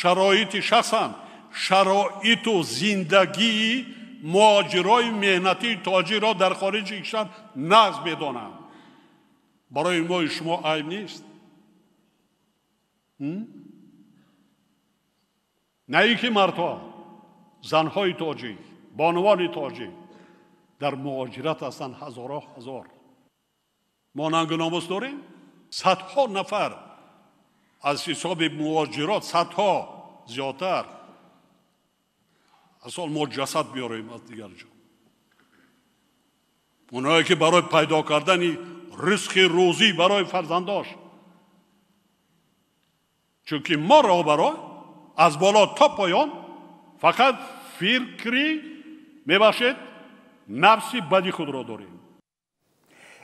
شرایطش هستند. شرایط و زندگی مهاجرای مهنتی تاجر را در خارج کشور نقض بدانند. برای ما شما عیب نیست. نه اینکه مردها، زنهای تاجیک، بانوان تاجیک در مهاجرت هستند هزارها هزار. ما ننگ و ناموس داریم. صدها نفر از حساب مهاجرات، صدها زیادتر. اصلا ما جسد بیاریم از دیگر جا. اونایی که برای پیدا کردن رزق روزی برای فرزنداش، چون که ما را برای از بالا تا پایان فقط فکری میباشد نفسی بدی خود را داریم.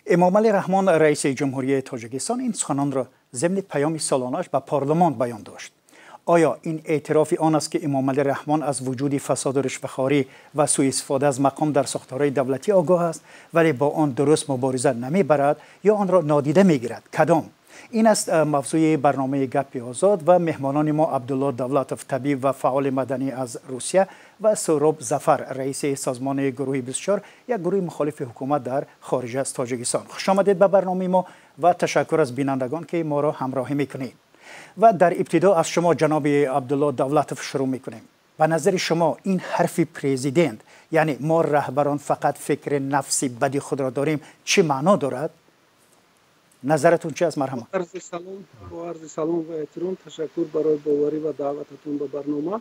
امامعلی رحمان رئیس جمهوری تاجیکستان این سخنان را ضمن پیام سالانه‌اش به پارلمان بیان داشت. آیا این اعتراف آن است که امامعلی رحمان از وجود فساد و رشوه‌خواری و سوء استفاده از مقام در ساختارهای دولتی آگاه است ولی با آن درست مبارزه نمیبرد یا آن را نادیده میگیرد؟ کدام؟ این است موضوع برنامه گپ آزاد و مهمانان ما عبدالله دولتوف، طبیب و فعال مدنی از روسیه، و سهراب ظفر، رئیس سازمان گروه 24، یک گروه مخالف حکومت در خارج از تاجیکستان. خوش آمدید به برنامه ما و تشکر از بینندگان که ما را همراهی میکنید. و در ابتدا از شما جناب عبدالله دولتوف شروع میکنیم. به نظر شما این حرف پرزیدنت، یعنی ما رهبران فقط فکر نفسی بدی خود را داریم، چه معنا دارد؟ نظرتون چه است؟ مرحبا. با عرض سلام و احترام، تشکر برای باوری و دعوتتون به برنامه.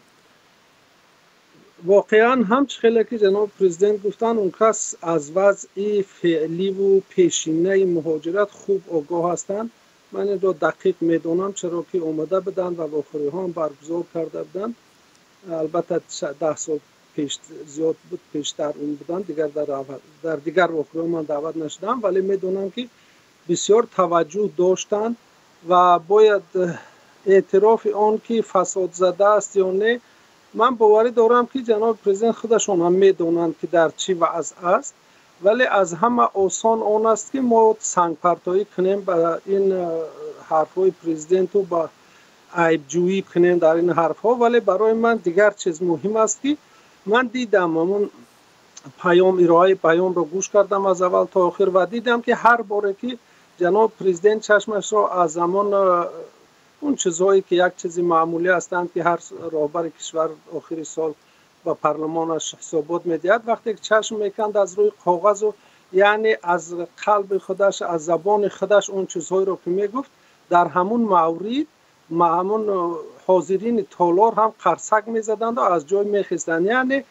واقعا همچنین که جناب پرزیدنت گفتن، اون کس از وضع فعلی و پیشینه مهاجرت خوب آگاه هستند. من این را دقیق میدونم، چرا که اومده بدن و واخوری ها هم برگزار کرده بودن. البته 10 سال پیش زیاد بود، پیشتر اون بودن، دیگر در دیگر واخوری من دعوت نشدم، ولی میدونم که بسیار توجه داشتند و باید اعتراف آن که فساد زده است یا نه. من باوری دارم که جناب پرزیدنت خودشون هم میدونند که در چی وضع است، ولی از همه آسان آن است که ما سنگ پرتایی کنیم به این حرفهای پرزیدنت و با عیب جویی کنیم در این حرفها. ولی برای من دیگر چیز مهم است که من دیدم همون ارائه پیام رو گوش کردم از اول تا آخر و دیدم که هر باره که جناب پرزیدنت چشمش را از زمان اون چیزهایی که یک چیزی معمولی هستند که هر رهبر کشور آخر سال با پارلمانش حسابات میدهد، وقتی که چشم میکند از روی کاغذ و یعنی از قلب خودش، از زبان خودش اون چیزهایی رو که میگفت، در همون مورد همون حاضرین تالار هم قرصک میزدند و از جای میخیستند. یعنی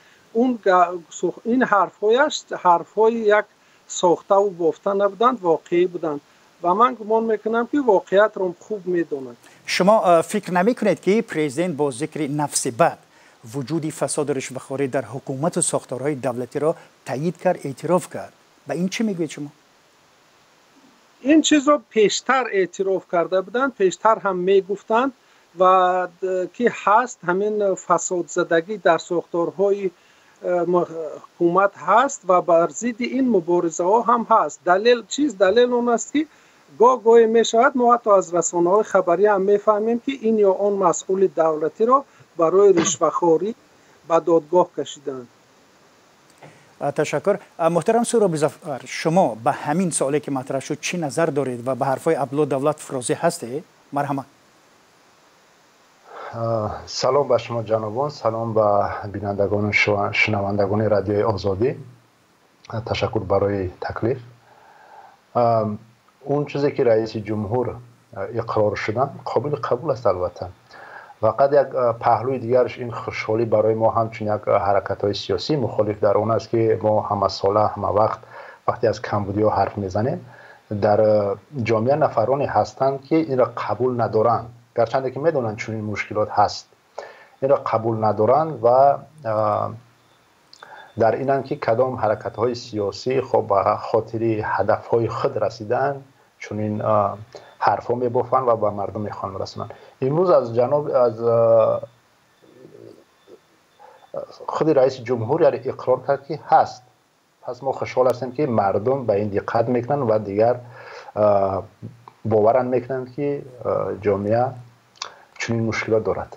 این حرفهای یک ساخته و بافته نبودند، واقعی بودند و من گمان میکنم که واقعیت رو خوب میدونند. شما فکر نمی کنید که پرزیدنت با ذکر نفس بد وجودی فساد و رشوه‌خواری در حکومت و ساختارهای دولتی را تایید کرد، اعتراف کرد؟ به این چی میگوید شما؟ این چیز رو پیشتر اعتراف کرده بودند، پیشتر هم میگفتند و که هست همین فساد زدگی در ساختارهای حکومت هست و بر ضد این مبارزه ها هم هست. دلیل اون است که گاهی می شود ما حتی از رسانه‌های خبری هم میفهمیم که این یا آن مسئول دولتی را برای رشوه‌خواری به دادگاه کشیدند. تشکر. محترم سهراب ظفر، شما به همین سوالی که مطرح شد چی نظر دارید و به حرفای عبدالله دولتوف راضی هستید؟ مرحبا. سلام به شما جنابان، سلام به بینندگان و شنوندگان رادیوی آزادی. تشکر برای تکلیف. اون چیزی که رئیس جمهور اقرار شدن قابل قبول است البته. فقط یک پهلوی دیگرش این خوشحالی برای ما همچون یک حرکت‌های سیاسی مخالف در اون است که ما همه ساله همه وقتی از کمبودیا حرف میزنیم، در جامعه نفرانی هستند که این را قبول ندارند، گرچند که میدونن چون این مشکلات هست، این را قبول ندارند و در اینن که کدام حرکت‌های سیاسی خب به خاطر هدف‌های خود رسیدن چون این حرفا میبافن و به مردم میخوان رسونن. امروز از خود رئیس جمهور یعنی اقرار کرد که هست. پس ما خوشحال هستیم که مردم به این دقت میکنن و دیگر باورن میکنن که جامعه چنین مشکلات دارد.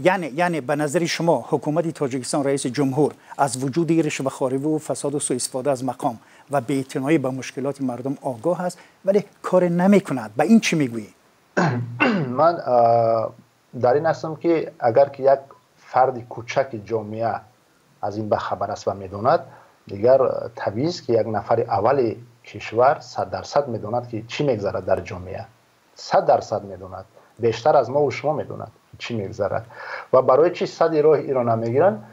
یعنی به نظر شما حکومت تاجیکستان رئیس جمهور از وجود رشوه‌خواری و فساد و سوء استفاده از مقام و بی‌اعتنایی به مشکلات مردم آگاه است ولی کار نمی‌کند. به این چی میگویی؟ من در این هستم که اگر که یک فرد کوچک جامعه از این بخبر است و میداند، دیگر طبیعی است که یک نفر اول کشور 100% میداند که چی میگذرد در جامعه. 100% میداند، بیشتر از ما و شما میداند چی میگذرد. و برای چی 100 راه ایران نمیگیرن؟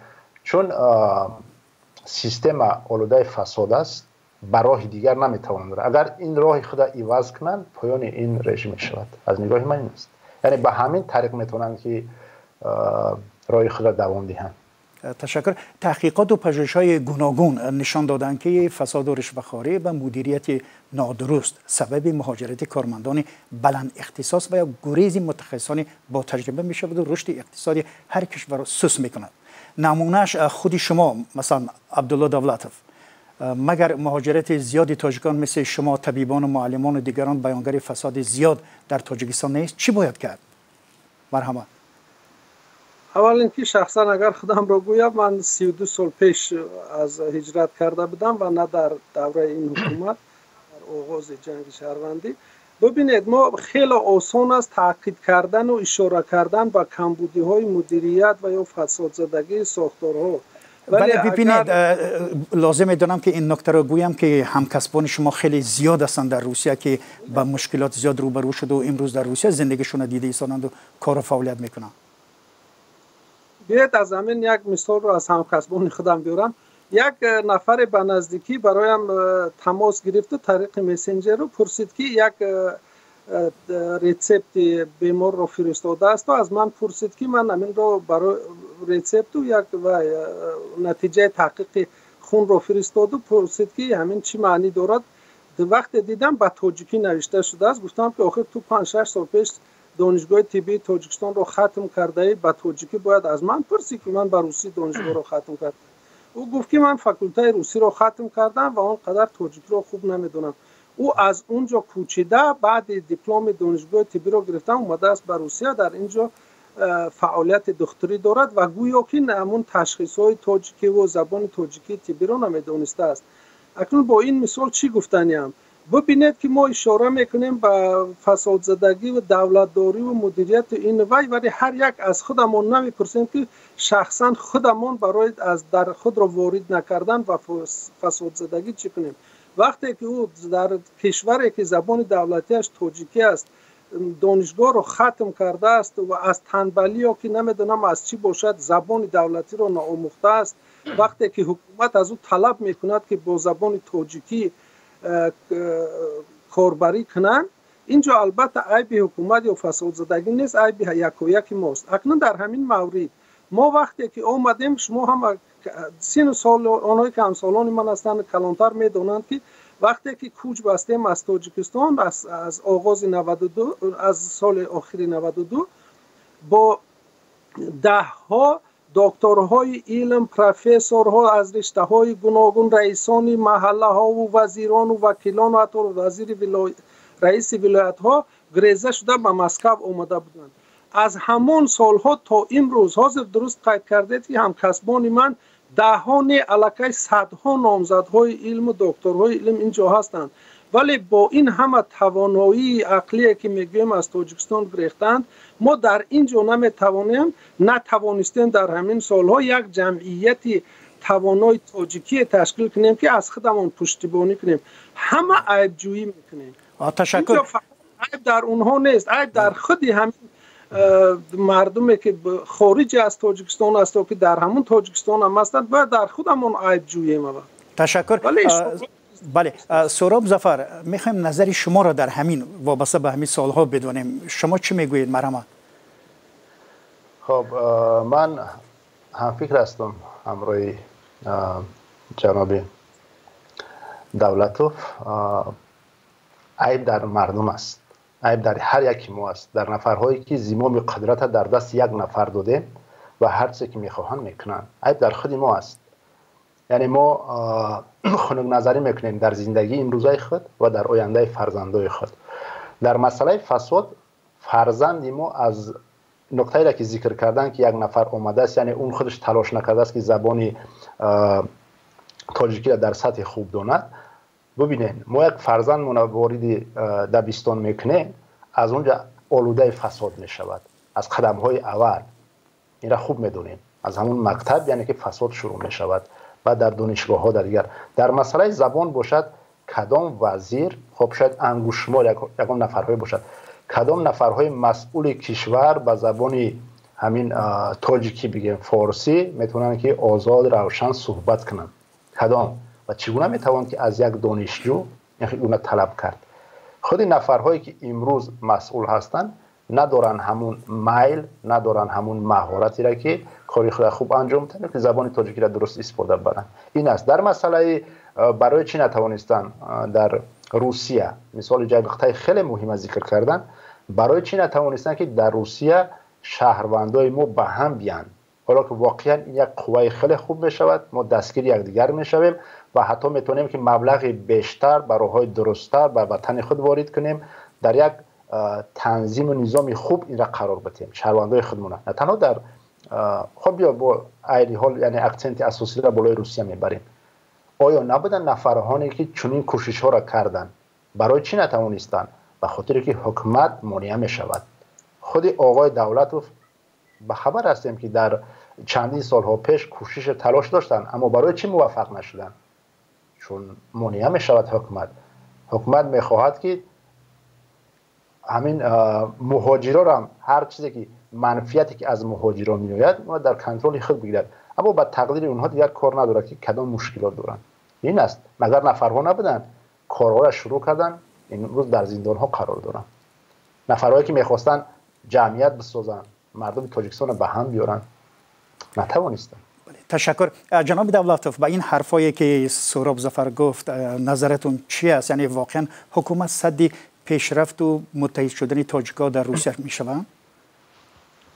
چون سیستم آلوده فساد است، به راه دیگر نمیتوانند. اگر این راه خود عوض کنند، پایان این رژیم شود. از نگاه من این است. یعنی به همین طریق میتونند که راه خود دوام دهند. تشکر. تحقیقات و پژوهش‌های گوناگون نشان دادند که فساد و رشوه‌خواری و مدیریت نادرست سبب مهاجرت کارمندان بلند اختصاص و یا گریز متخصصان با تجربه می‌شود و رشد اقتصادی هر کشور را سوس می‌کند. نمونهش خود شما، مثلا عبدالله دولتوف، مگر مهاجرت زیادی تاجیکان مثل شما، طبیبان و معلمان و دیگران بیانگر فساد زیاد در تاجیکستان نیست؟ چی باید کرد؟ مرحبا. اول اینکه شخصا اگر خودم رو گویم، من 32 سال پیش از هجرت کرده بودم و نه در دوره این حکومت، در آغاز جنگ شهروندی. ببینید، ما خیلی آسان است تاکید کردن و اشاره کردن به کمبودی های مدیریت و یا فساد زدگی ساختارها. ولی ببینید، لازم می‌دانم که این نکته رو گویم که همکسبان شما خیلی زیاد هستند در روسیه که با مشکلات زیاد روبرو شده و امروز در روسیه زندگیشون دیده ایستادند و کار و فعالیت میکنن. بیاید از همین یک مثال رو از همکسبان خودم بیارم. یک نفر به نزدیکی برایم تماس گرفت و طریق مسنجر رو پرسید که یک ریسپت بیمار رو فرستاده است و از من پرسید که من همین رو برای ریسپت و یک نتیجه تحقیق خون رو فرستاد و پرسید که همین چی معنی دارد. وقت دیدم به تاجیکی نوشته شده است. گفتم که آخر تو 5-6 سال پیش دانشگاه طبی تاجیکستان رو ختم کرده ای، به تاجیکی باید از من پرسی که من به روسی دانشگاه رو ختم کردم. او گفت که من فاکولته روسی رو ختم کردم و آنقدر تاجیکی رو خوب نمیدونم. او از اونجا کوچیده، بعد دیپلم دانشگاه طبی رو گرفتم، اومده است به روسیه، در اینجا فعالیت دکتری دارد و گویا که همون تشخیص‌های تاجیکی و زبان تاجیکی طبی رو نمیدونسته است. اکنون با این مثال چی گفتنیم؟ ببینید که ما اشاره میکنیم به فساد زدگی و دولتداری و مدیریت این ولی هر یک از خودمون نمیپرسیم که شخصا خودمون برای از در خود را وارد نکردن و فساد زدگی چی کنیم. وقتی که او در کشوری که زبان دولتیش تاجیکی است دانشگاه رو ختم کرده است و از تنبلی یا که نمیدونم از چی باشد زبان دولتی رو ناآموخته است، وقتی که حکومت از او طلب میکند که با زبان تاجیکی کاربری کنن، اینجا البته عیب حکومت یا فساد زدگی نیست، عیب یکایک ماست. اکنون در همین مورد ما وقتی که آمدیم، شما هم سن سال آنهایی که همسالان من هستند کلانتر میدونند که وقتی که کوچ بستیم از تاجیکستان از آغاز 92 از سال آخر 92 با 10 ها دکترهای علم، پروفسورها از رشته های گوناگون، رئیسان محله ها و وزیران و وکیلان و حتی رئیس ولایت ها گریزه شده به مسکو آمده بودند. از همون سالها تا امروز حاضر درست قید کردید که همکسبان من دهان الکی صدها نامزدهای علم و دکترهای علم اینجا هستند، ولی با این همه توانایی عقلی که میگیم از تاجیکستان گرفتند، ما در اینجا نتوانستیم در همین سالها یک جمعیت توانای تاجیکی تشکیل کنیم که از خودمون پشتیبانی کنیم. همه عیب جویی میکنیم. تشکر. عیب در اونها نیست، عیب در خودی همین مردمی که خارج از تاجیکستان است و که در همون تاجیکستان هم هستند، باید در خودمون عیب جوییم. تشکر. بله، سهراب ظفر، میخوایم نظر شما را در همین وابسته به همین سالها بدونیم. شما چی میگویید؟ مرحبا. خب، من هم فکر هستم همراه جناب دولتوف. عیب در مردم است، عیب در هر یکی ما است، در نفرهایی که زمام قدرت در دست یک نفر داده و هر چه که میخواهند میکنند. عیب در خود ما است. یعنی ما خنک نظری میکنیم در زندگی امروزای خود و در آینده فرزندای خود. در مسئله فساد، فرزند ما از نکته را که ذکر کردن که یک نفر اومده است، یعنی اون خودش تلاش نکرده است که زبان تاجیکی را در سطح خوب داند. ببینید ما یک فرزند وارد دبستان میکنه، از اونجا آلوده فساد میشود از قدم های اول. این را خوب میدونیم از همون مکتب، یعنی که فساد شروع میشود. و در دانشگاه ها در مسئله زبان باشد، کدام وزیر، خب شاید انگشتشمار یکم نفرهای باشد، کدام نفرهای مسئول کشور به زبان همین تاجیکی بگیم فارسی میتونن که آزاد روشن صحبت کنن؟ کدام و چگونه میتوان که از یک دانشجو اون طلب کرد؟ خود نفرهایی که امروز مسئول هستند ندارن همون میل، ندارن همون مهارتی را که کاری خود خوب انجام بدن که زبان تاجیکی را درست استفاده بکنن. این است. در مسئله برای چی نتوانستن در روسیه، مثال جای نقطه خیلی مهم ذکر کردن، برای چی نتوانستن که در روسیه شهروندای ما به هم بیان؟ حالا که واقعا این یک قوه خیلی خوب میشود، ما دستگیر یکدیگر میشویم و حتی میتونیم که مبلغ بیشتر برای راه درست‌تر به وطن خود وارد کنیم، در یک تنظیم و نظام خوب این را قرار بدیم شهروندای خودمون. نه تنها در خب بیا با عین حال، یعنی اکسنت اساسی را بالای روسیه میبریم. آیا نبودن نفرهایی که چنین کوشش ها را کردن؟ برای چی نتوانستن؟ به خاطر که حکومت مانع میشود. خود آقای دولتوف به خبر هستیم که در چندین سالها پیش کوشش تلاش داشتن، اما برای چی موفق نشدن؟ چون مانع میشود حکومت میخواهد که همین مهاجران را، هر چیزی که منفیتی که از مهاجران میآید ما در کنترل خود بگیرد، اما با تقدیر اونها دیگر کار نداره که کدام مشکلات دارن. این است. مگر نفرها نبودن کارها را شروع کردن، این روز در زندان ها قرار دارن. نفرهایی که میخواستن جمعیت بسازن، مردم تاجیکستان به هم بیارن، نتوانستن. تشکر. جناب دولتوف، به این حرفایی که سهراب ظفر گفت نظرتون چی است؟ یعنی واقعا حکومت صدی پیشرفت و متحد شدن تاجیک‌ها در روسیه میشوند؟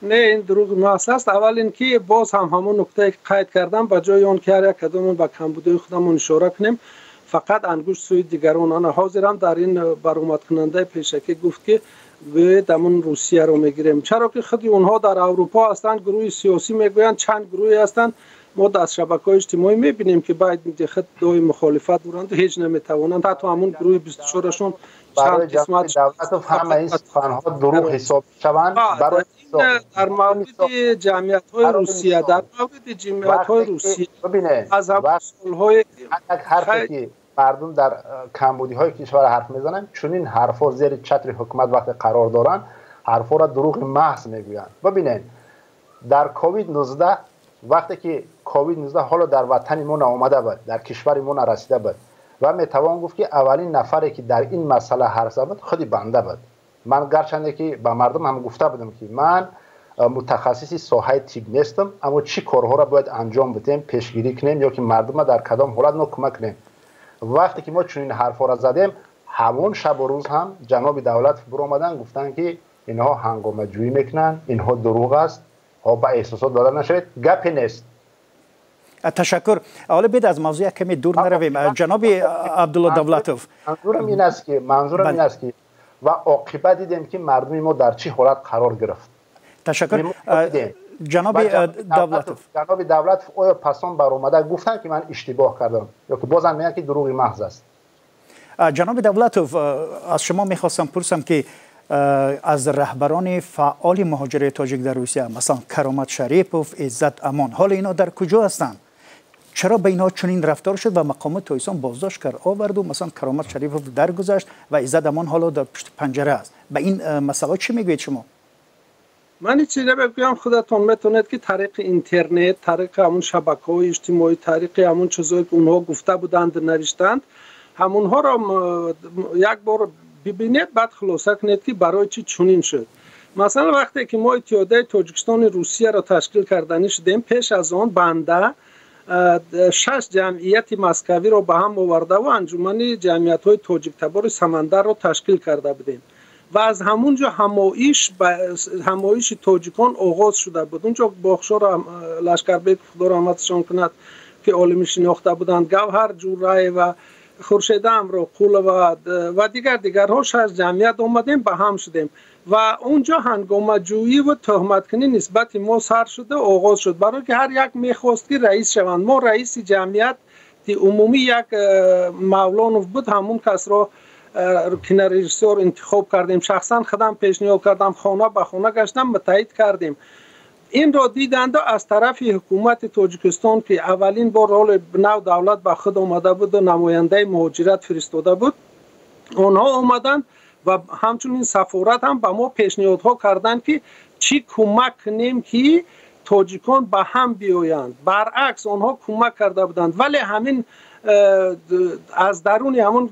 نه، این دروغ محض است. اول اینکه باز هم همون نکته که قید کردم، به جای آن که هر یک کدام به کمبودی خودمون اشاره کنیم، فقط انگشت سوی دیگران. آن حاضرم در این برآمد کننده پیشکی گفت که به دمون روسیه رو میگیریم، چرا که خود اونها در اروپا هستند، گروه سیاسی میگویند، چند گروهی هستند. ما در شبکه‌های اجتماعی میبینیم که باید خود دوی مخالفت دارند و هیچ نمیتوانند. حتی همون گروه 24 شون برای جمعیت دولت همه این سخن‌ها دروغ حساب شوند. برای در مورد جمعیت‌های روسیه، در مورد جمعیت‌های روسیه از سال‌های حرفی که مردم در کمبودی‌های کشور حرف میزنن، چون این حرفا زیر چتر حکومت وقت قرار دارن، حرفا را دروغ محض میگویند. ببینید در کووید 19 وقتی که کووید 19 حالا در وطن ما آمده بود، در کشور ما نرسیده بود و میتوان گفت که اولین نفری که در این مسئله حرف زد خودی بنده بود. من گرچنده که به مردم هم گفته بودم که من متخصصی ساحه طب نیستم، اما چی کارها را باید انجام بدیم، پیشگیری کنیم یا که مردم در کدام حالت ما کمک کنیم. وقتی که ما چنین حرفا را زدیم، همون شب و روز هم جناب دولت برو آمدن گفتن که اینها هنگامه جویی میکنن، اینها دروغ است، ها به احساسات داده نشوید، گپی نیست. تشکر. حالا بید از موضوع کمی دور نرویم. جناب عبدالله دولتوف، منظورم این است که و عاقبت دیدیم که مردم ما در چی حالت قرار گرفت. تشکر. جناب دولتوف آیا پسان بر اومده گفتن که من اشتباه کردم یا که بازم میگن که دروغ محض است؟ جناب دولتوف، از شما میخواستم پرسم که از رهبران فعال مهاجر تاجیک در روسیه، مثلا کرامت شریپوف، عزت امان، حال اینا در کجا هستند؟ چرا به اینا چنین رفتار شد و مقامات تایسان بازداشت کرد آورد و مثلا کرامت شریپوف درگذشت و عزت امان حالا در پشت پنجره است؟ به این مسئله چی میگوید شما؟ من چیزی بگم، خودتون میتونید که طریق اینترنت، طریق همون شبکه‌های اجتماعی، طریق همون چیزایی که اونها گفته بودند نوشتند، همونها را یک بار ببینید، بعد خلاصه کنید که برای چی چنین شد. مثلا وقتی که ما اتحادیه تاجیکستان روسیه را تشکیل کردنی شدیم، پیش از آن بنده 6 جمعیت مسکوی را به هم آورده و انجمن جمعیت‌های تاجیک تبار سمندر را تشکیل کرده بودیم و از همونجا همایش تاجیکان آغاز شده بود. اونجا باخشار لشکربیک خدا رحمتشان کند که عالمی شناخته بودند، گوهر جورای و خورشید امرو قول و دیگرها 6 جمعیت آمدیم به هم شدیم. و اونجا هنگامه‌جویی و تهمت‌کنی نسبت ما سر شده آغاز شد، برای که هر یک میخواست که رئیس شوند. ما رئیس جمعیت عمومی یک مولانوف بود، همون کس را که رژیسور انتخاب کردیم، شخصا خودم پیشنهاد کردم، خانه به خانه گشتم، متایید کردیم. این را دیدند از طرف حکومت تاجیکستان که اولین بار رول نو دولت به خود آمده بود و نماینده مهاجرت فرستاده بود، آنها آمدند و همچنین سفارت هم به ما پیشنهادها کردند که چی کمک کنیم که تاجیکان به هم بیایند. برعکس آنها کمک کرده بودند، ولی همین از درون همون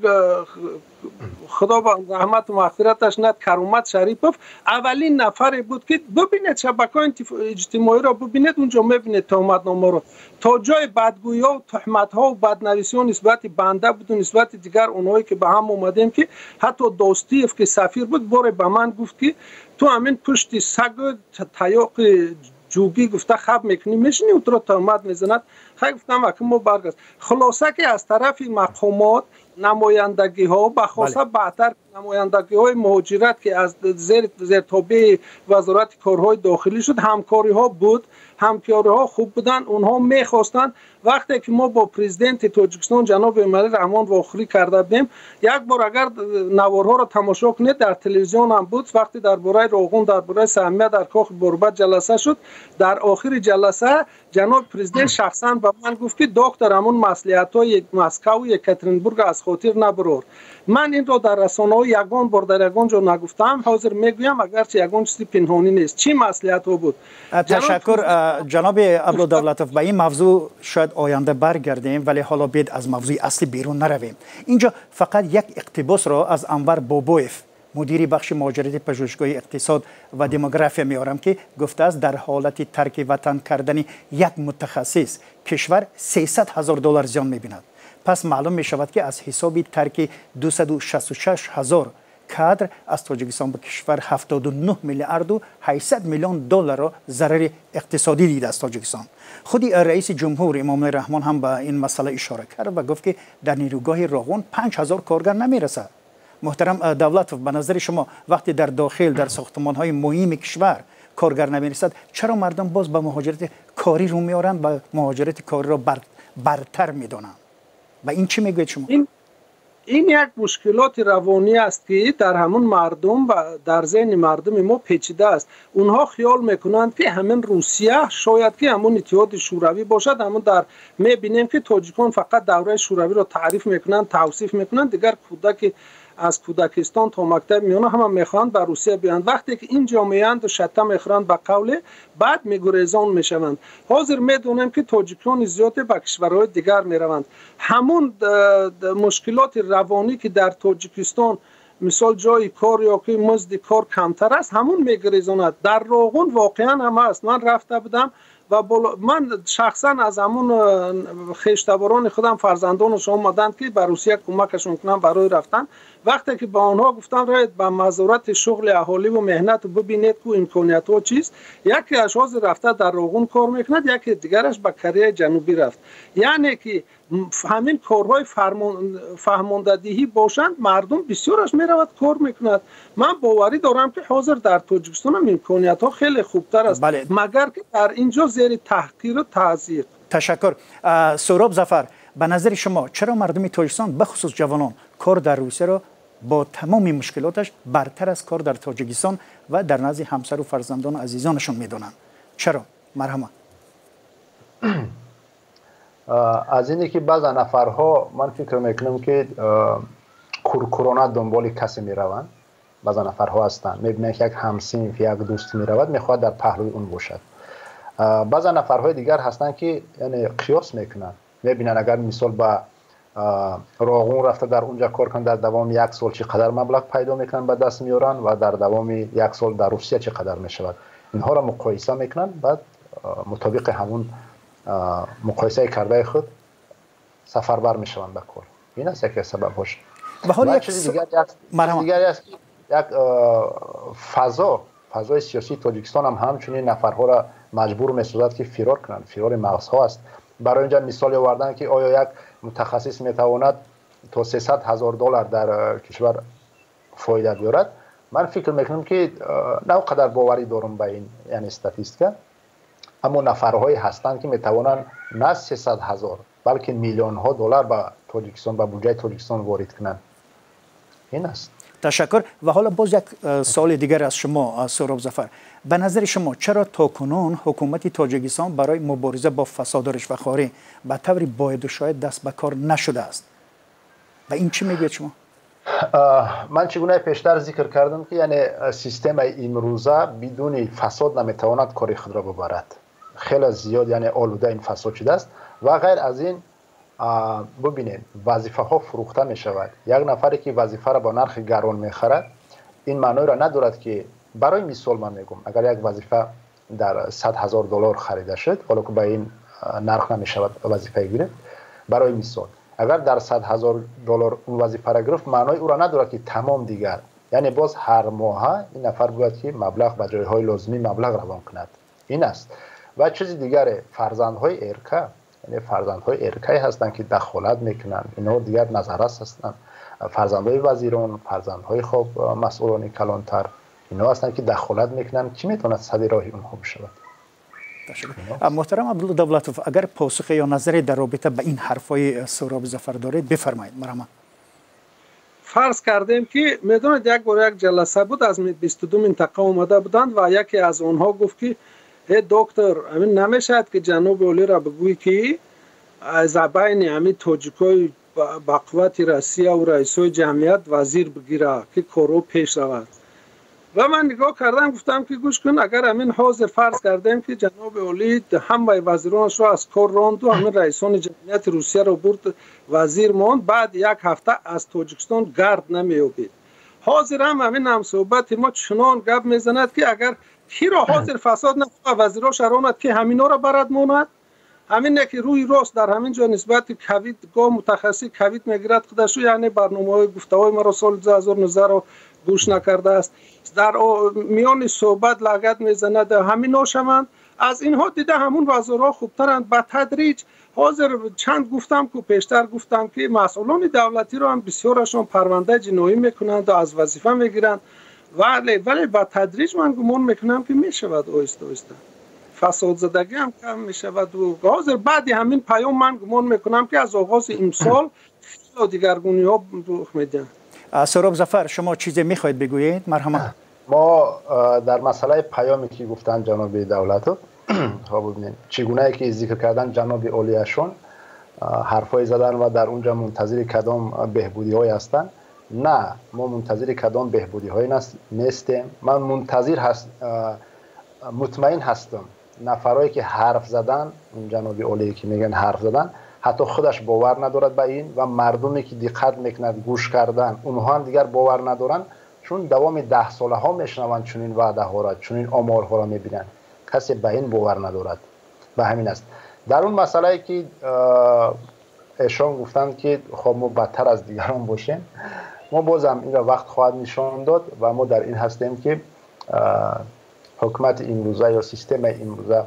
خدا با رحمت و مغفرتش ند کرامت شریفوف اولین نفری بود که ببینید شبکه‌های اجتماعی را ببینید، اونجا میبینید تهمتنامه رو تا جای بدگویی ها و تهمت ها و بدنویسی ها نسبت بنده بود و نسبت دیگر اونایی که به هم اومدیم، که حتی دوستیف که سفیر بود باره به من گفت که تو همین پشت سگ تیاق جوگی گفته خب میکنی میشنی و تو را تهمت میزند. خیلی گفتم اکنون ما برگشت. خلاصه که از طرف مقامات نمایندگی ها بخاصه بعدتر نمایندگی های مهاجرت که از زیر تابع وزارت کارهای داخلی شد، همکاری ها بود، همکاری ها خوب بودن. اونها میخواستن وقتی که ما با پرزیدنت تاجیکستان جناب امامعلی رحمان واخری کرده بودیم، یک بار اگر نوارها را تماشا کنید در تلویزیون هم بود، وقتی درباره روغن، درباره سهمیه در کاخ بوربت جلسه شد، در آخر جلسه جناب پرزیدنت شخصا به من گفت که دکتر همون مصلحت‌های مسکو و یکاترینبورگ از خاطر نبرور. من این را در رسانه‌ها یگان بار در یگان جا نگفتم، حاضر میگویم اگرچه یگان چیزی پنهانی نیست. چی مصلحت‌ها بود؟ تشکر جناب عبدالدولتوف. به این موضوع شاید آینده برگردیم، ولی حالا بید از موضوع اصلی بیرون نرویم. اینجا فقط یک اقتباس را از انور بابویف مدیر بخش مهاجرتی پژوهشگاه اقتصاد و دموگرافی میارم که گفته است در حالت ترک وطن کردن یک متخصص کشور 300,000 دلار زیان میبیند. پس معلوم می شود که از حساب ترک 266,000 کادر از تاجیکستان به کشور 79 میلیارد و 800 میلیون دلار را ضرر اقتصادی دیده است تاجیکستان. خودی رئیس جمهور امامعلی رحمان هم به این مسئله اشاره کرد و گفت که در نیروگاه راغون 5,000 کارگر نمیرسد. محترم دولتوف، به نظر شما وقتی در داخل در ساختمان‌های مهم کشور کارگر نمیرسد، چرا مردم باز به مهاجرت کاری رو میارن و مهاجرت کاری را برتر میدونن؟ و این چی میگوید شما؟ این یک مشکلات روانی است که در همون مردم و در ذهن مردم ما پیچیده است. اونها خیال میکنند که همین روسیه شاید که همون اتحاد شوروی باشد. همون در میبینیم که تاجیکان فقط دوره شوروی را تعریف میکنند، توصیف میکنند، دیگر کودک از کودکستان تا مکتب میانه هم میخواند به روسیه بیاند. وقتی که این جامعه‌اند و شتم میخورند به قول، بعد میگریزان میشوند. حاضر میدونیم که تاجیکان زیاد به کشورهای دیگر میروند. همون مشکلات روانی که در تاجیکستان مثال جای کار یا که مزد کار کمتر است، همون میگریزاند. در راغون واقعا هم است. من رفته بودم و من شخصا از همون خیشتباران خودم فرزندانش آمدند که به روسیه کمکشون کنم برای رفتن. وقتی که به آنها گفتم راید به مزارت شغل اهالی و مهنت ببینید که امکانیت ها چیست، یکی از حاضر رفته در راغون کار میکند، یکی دیگرش به کره جنوبی رفت. یعنی که همین کارهای فهماندهی باشند، مردم بسیارش میرود کار میکند. من باوری دارم که حاضر در تاجیکستان هم امکانیت ها خیلی خوبتر است، بله. مگر که در اینجا زیر تحقیر و تعذیب. تشکر. سهراب ظفر، به نظر شما چرا مردم تاجیکستان بخصوص جوانان کار در روسیه را با تمام مشکلاتش برتر از کار در تاجیکستان و در نزد همسر و فرزندان و عزیزانشون میدونن؟ چرا؟ مرحبا. از اینه که بعض نفرها من فکر میکنم که کورکورونا دنبال کسی میروند. بعض نفرها هستند میبینن که یک همسین یک دوست میرود، میخواد در پهلوی اون باشد. بعض نفرهای دیگر هستند که یعنی قیاس میکنن، میبینن اگر مثال با راغون رفته در اونجا کار کنن، در دوام یک سال چقدر مبلغ پیدا میکنن به دست میارن و در دوام یک سال در روسیه چقدر میشود. اینها را مقایسه میکنن، بعد مطابق همون مقایسه کرده خود سفربر میشوند به کار. این است یکی از سبب‌هاش. به حال یک چیز دیگری است، یک فضای سیاسی تاجیکستان هم همچنین نفرها را مجبور می‌سازد که فرار کنند. فرار مغزها است. برای اینجا مثال آوردن که آیا یک متخصص میتواند تا 300,000 دلار در کشور فایده بیارد. من فکر میکنم که نه قدر باوری دارم به این یعنی استاتیستیکا، اما نفرهایی هستند که میتوانند نه 300,000 بلکه میلیون ها دلار به تاجیکستان به بودجه تاجیکستان وارد کنند. این است. تشکر. و حالا باز یک سوال دیگر از شما سهراب ظفر، به نظر شما چرا تاکنون حکومت تاجیکستان برای مبارزه با فساد و رشوه‌خواری به طور باید و شاید دست به کار نشده است؟ و این چی میگید شما؟ من چگونه پیشتر ذکر کردم که یعنی سیستم امروزه بدون فساد نمیتواند کاری خود را ببرد. خیلی زیاد یعنی آلوده این فساد شده است و غیر از این ببینید وظیفه ها فروخته می شود. یک نفری که وظیفه را با نرخ گران می خرد این معنی را ندارد که برای مثال من میگم اگر یک وظیفه در 100,000 دلار خریده شد، حالا که به این نرخ نمی شود وظیفه گیرد، برای مثال اگر در 100,000 دلار اون وظیفه را گرفت معنی او را ندارد که تمام دیگر یعنی باز هر ماه این نفر باید که مبلغ به جای های لازمی مبلغ روان کند. این است. و چیز دیگر فرزندهای ارکه، یعنی فرزندهای ارکه هستند که دخالت میکنند، اینا دیگر نظررس هستند. فرزندهای وزیران، فرزندهای خب مسئولان کلانتر، اینا هستند که دخالت میکنند. کی میتواند سد راهی اونها بشود؟ محترم عبدالدولتوف، اگر پاسخ یا نظری در رابطه به این حرفای سهراب ظفر دارید بفرمایید. مرحبا. فرض کردیم که میدونید یک بار یک جلسه بود از 22 منطقه اومده بودند و یکی از اونها گفت که دکتر همین نمیشد که جناب اولی را بگویی که از بین همین تاجیکای با قوت روسیه و رئیسای جمعیت وزیر بگیره که کارو پیش رود. و من نگاه کردم گفتم که گوش کن، اگر همین حاضر فرض کردیم که جناب اولی همه وزیرانش را از کار راند و همین رئیسان جمعیت روسیه را برد وزیر ماند، بعد یک هفته از تاجیکستان گرد نمیابید. حاضر همین صحبت ما چنان گپ میزند که اگر کی را حاضر فساد نکنه وزیراش راند که همینا را برد ماند، همین که روی راست در همین جا نسبت کوید گاه متخصص کوید میگیرد خودشو، یعنی برنامه‌های گفته‌های ما را سال 2019 را گوش نکرده است، در میان صحبت لگد میزند همینا شوند. از اینها دیده همون وزرا خوبترند. به تدریج حاضر چند گفتم که پیشتر گفتم که مسئولان دولتی رو هم بسیارشون پرونده جنایی میکنند و از وظیفه میگیرند، ولی به تدریج من گمان میکنم که میشود آهسته آهسته فساد زدگی هم کم میشود و حاضر بعد همین پیام من گمان میکنم که از آغاز امسال خیلی دیگرگونی ها رخ میدن. سهراب ظفر شما چیزی میخواید بگویید؟ مرحبا. ما در مسئله پیامی که گفتن جناب دولتو ببینید چگونه که ذکر کردن جناب اولیشون حرفای زدن و در اونجا منتظر کدام بهبودی های هستن. نه، ما منتظر کدام بهبودی های نیستیم. من منتظر مطمئن هستم نفرایی که حرف زدن، اون جناب اولی که میگن حرف زدن، حتی خودش باور ندارد به این و مردمی که دقت میکنند گوش کردن اونها هم دیگر باور ندارن، چون دوام 10 ساله ها میشنوند چنین وعده ها را، چنین آمارها را میبینند، کسی به این باور ندارد. به همین است در اون مسئله که ایشان گفتند که خب ما بدتر از دیگران باشیم، ما بازم این را وقت خواهد نشان داد و ما در این هستیم که حکومت امروزه یا سیستم امروزه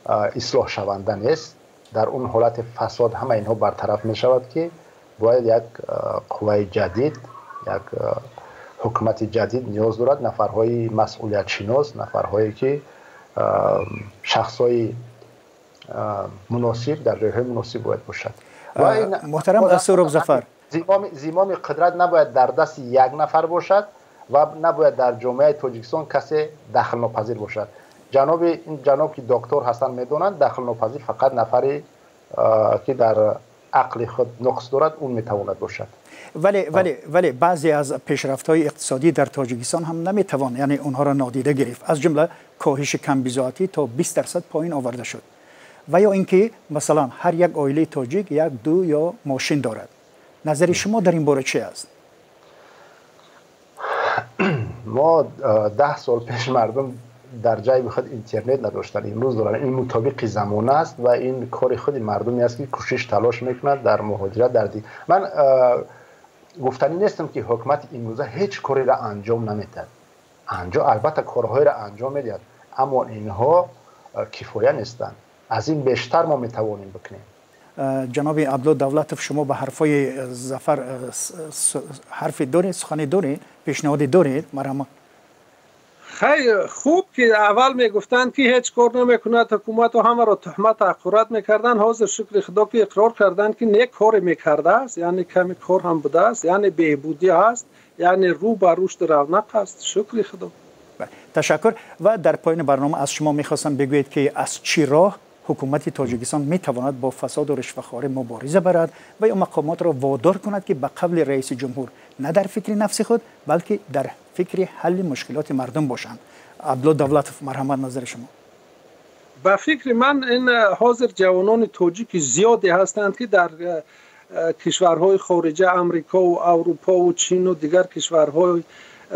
اصلاح شونده نیست. در اون حالت فساد همه اینها برطرف می شود که باید یک قوه جدید، یک حکومت جدید نیاز دارد، نفرهای مسئولیت شناس، نفرهایی که شخصای مناسب در جایهای مناسب باید باشد. محترم سهراب ظفر، زمام قدرت نباید در دست یک نفر باشد و نباید در جامعه تاجیکستان کسی دخل ناپذیر باشد. جناب که دکتر هستن میدونند دخل ناپذیر فقط نفری که در عقل خود نقص دارد اون میتواند باشد. ولی بعضی از پیشرفت‌های اقتصادی در تاجیکستان هم نمیتوان یعنی اونها را نادیده گرفت، از جمله کاهش کمبیزاتی تا 20% پایین آورده شد و یا اینکه مثلا هر یک عائله تاجیک یک دو یا ماشین دارد. نظر شما در این باره چی است؟ ما 10 سال پیش مردم در جای بخواد اینترنت نداشتن، امروز دارن. این مطابق زمانه است و این کار خود مردمی است که کوشش تلاش میکنند در مهاجرت در من گفتنی نیستم که حکومت امروزه هیچ کاری را انجام نمیده. البته کارهای را انجام میدهد، اما اینها کفایه نیستند. از این بیشتر ما میتوانیم بکنیم. جناب عبدالله دولتوف شما به حرفای ظفر حرف دارید، سخنی دارید، پیشنهادی دارید؟ مرحبا. خیلی خوب که اول میگفتند که هیچ کار نمیکند حکومت و همه را تهمت حقارت میکردن. حاضر شکر خدا که اقرار کردند که نیک کار میکرده است، یعنی کمی کار هم بوده است، یعنی بهبودی است، یعنی رو به رشد رونق است. شکر خدا. تشکر. و در پایان برنامه از شما میخواستم بگویید که از چی راه حکومت تاجیکستان میتواند با فساد و رشوه‌خواری مبارزه برد و یا مقامات را وادار کند که به قبل رئیس جمهور نه در فکر نفس خود بلکه در فکر حل مشکلات مردم باشند. عبدالله دولتوف، مرحمت نظر شما. به فکر من این حاضر جوانان تاجیک زیادی هستند که در کشورهای خارجه، امریکا و اروپا و چین و دیگر کشورهای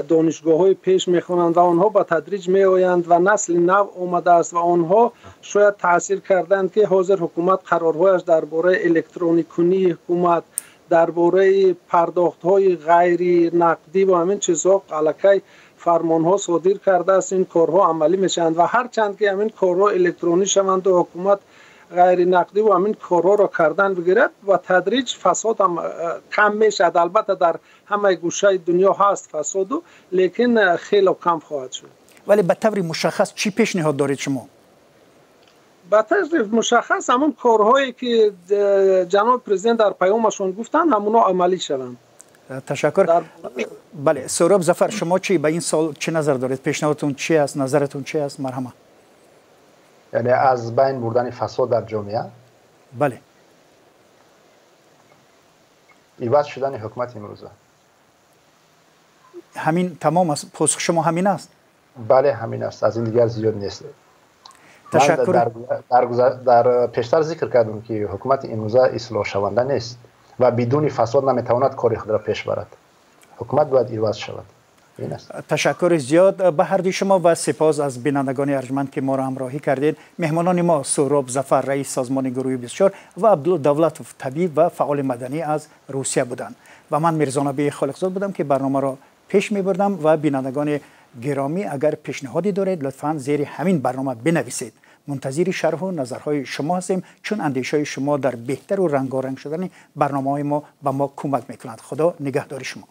دانشگاه‌های پیش میخوانند و آنها به تدریج میآیند و نسل نو آمده است و آنها شاید تاثیر کردند که حاضر حکومت قرارهایش درباره الکترونیک کنی حکومت، درباره پرداخت‌های غیر نقدی و همین چیزها الکی فرمان‌ها صادر کرده است. این کارها عملی میشند و هر چند که همین کارها الکترونیک شوند و حکومت غیر نقدی و همین کارها را کردن بگیرد و تدریج فساد هم کم میشد. البته در همه گوشه دنیا هست فساد، لیکن خیلی کم خواهد شد. ولی به طور مشخص چی پیشنهاد دارید شما؟ به طور مشخص همون کارهایی که جناب پرزیدنت در پیامشون گفتن همونا عملی شوند. تشکر. بله، سهراب ظفر، شما چی به این سال چه نظر دارید؟ پیشنهادتون چی است؟ نظرتون چی است؟ مرحبا. یعنی از بین بردن فساد در جامعه؟ بله. عوض شدن حکومت امروزه. همین تمام است؟ پاسخ شما همین است؟ بله همین است، از این دیگر زیاد نیست. تشکر. در پیشتر ذکر کردم که حکومت امروزه اصلاح شونده نیست و بدون فساد نمیتواند کاری خود را پیش برد. حکومت باید عوض شود. این است. تشکر زیاد به هر دوی شما و سپاس از بینندگان ارجمند که ما را همراهی کردید. مهمانان ما سهراب ظفر، رئیس سازمان گروه 24 و عبدالله دولتوف، طبیب و فعال مدنی از روسیه بودند و من میرزا نبی خالقزاد بودم که برنامه را پیش میبردم. و بینندگان گرامی، اگر پیشنهادی دارید لطفاً زیر همین برنامه بنویسید. منتظر شرح و نظرهای شما هستیم، چون اندیشه‌های شما در بهتر و رنگارنگ شدن برنامه‌های ما به ما کمک می‌کند. خدا نگهدار شما.